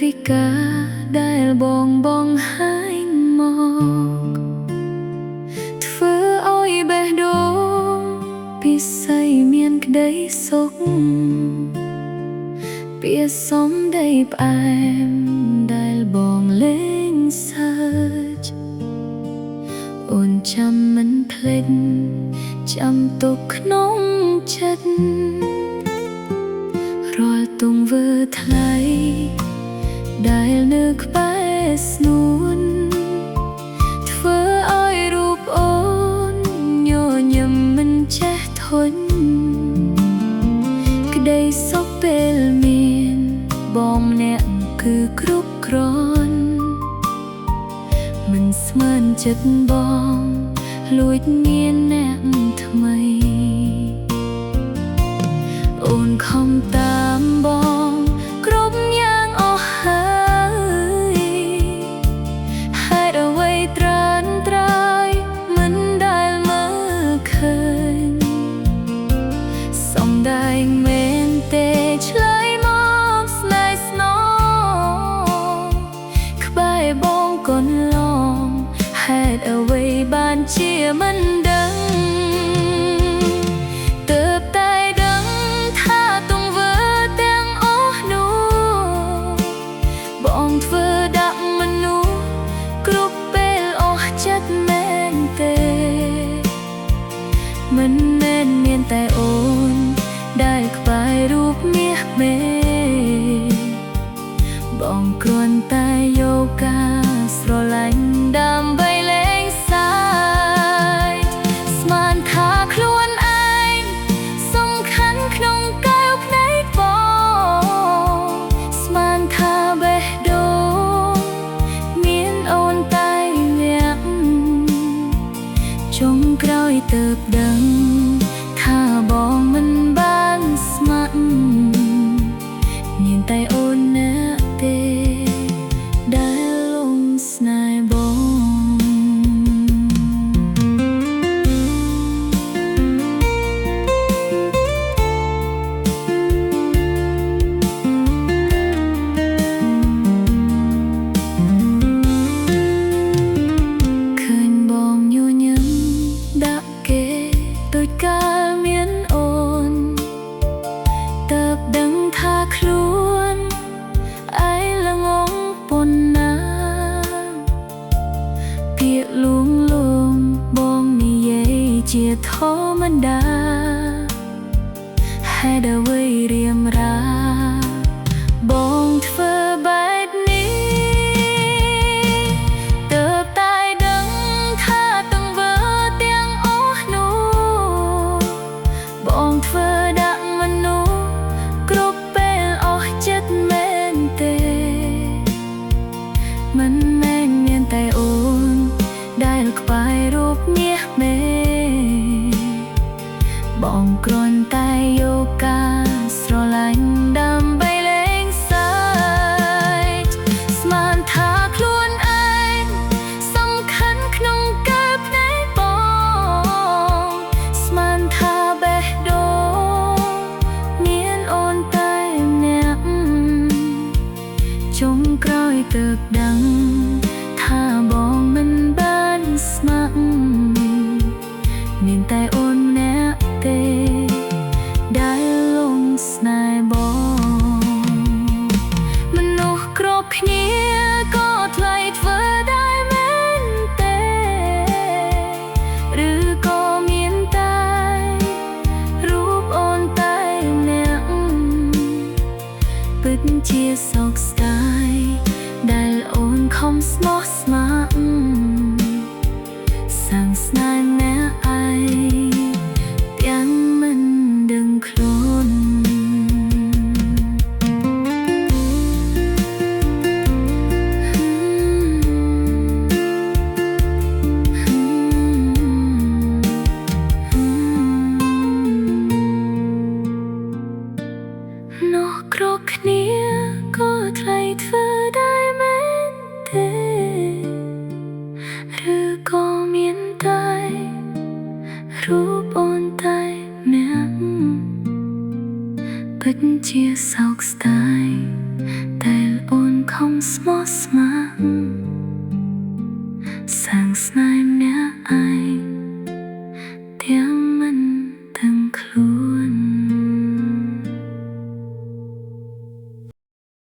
វិការដែលបងហើយមកធ្វើឲ្យបេះដូងពិសីមានក្តីសុខពាក្យសំដីផ្អែមដែលបងលេងសើចអូនចាំមិនភ្លេចចាំទុកក្នុងចិត្តរាល់ទង្វើថ្លៃដែលនៅក្បែរស្នួនធ្វើឲ្យរូបអូនញញឹមមិនចេះធន់ក្តីសុខពេលមានបងម្នាក់គឺគ្រប់គ្រាន់មិនស្មានចិត្តបងលួចមានអ្នកថ្មីអូនខំតាមបងគ្រប់យ៉ាងអស់ហើយហេតុអ្វីត្រានត្រៃមិនដែលមើលឃើញសំដែងមែនទេឆ្លើយមកស្នេហ៍ស្នងក្បែរបងកូនឡងហេតុអ្វីបានជាមិនដឹងទើបតែដឹងថាទង្វើទាំងអស់នោះបងធ្វើដាក់មនុស្សគ្រប់ពេលអស់ចិត្តមែនទេមិនមែនមានតែអូនដែលក្បែររូបមាសមេបងគ្រាន់តែយកការស្រឡាញ់ដើម្បីលេងសើចស្មានថាខ្លួនឯងសំខាន់ក្នុងកែវភ្នែកបងស្មានថាបេះដូងមានអូនតែម្នាក់ចុងក្រោយទើបដឹងថាបងមិនបានស្ម័គ្រមានតែអូនអ្នកទេដែលលងស្នេហ៍បងឃើញបងញញឹមដាក់គេដូចកាលមានអូនទើបដឹងថាខ្លួនឯងល្ងងប៉ុណ្ណាពាក្យលួងលោមបងនិយាយជាធម្មតាហេតុអ្វីរៀមរាបងធ្វើបែបនេះទើបតែដឹងថាទង្វើទាំងអស់នោះបងធ្វើដាក់មនុស្សគ្រប់ពេលអស់ចិត្តមែនទេមិនមែនមានតែអូនដែលក្បែររូបមាសមេបងគ្រាន់តែយកការស្រឡាញ់ដើម្បីលេងសើចស្មានថាខ្លួនឯងសំខាន់ក្នុងកែវភ្នែកបងស្មានថាបេះដូងមានអូនតែម្នាក់ចុងក្រោយទើបដឹងថាបងមិនបានស្ម័គ្រមានតែអូនអ្នកទេដែលលងស្នេហ៍បងមនុស្សគ្រប់គ្នាក៏ថ្លៃធ្វើได้មែនទេឬក៏មានតែរូបអូនតែម្នាក់ពិតជាសោកស្ដាយដែលអូនខំស្មោះស្ម័គ្រសាងស្នេហ៍អ្នកឯងទាំងមិនដឹងខ្លួននោះគ្រប់គ្នាក៏ថ្លៃធ្វើได้មែនទេឬក៏មានតែរូបអូនតែម្នាក់ពិតជាសោកស្ដាយដែលអូន ខ្ញុំ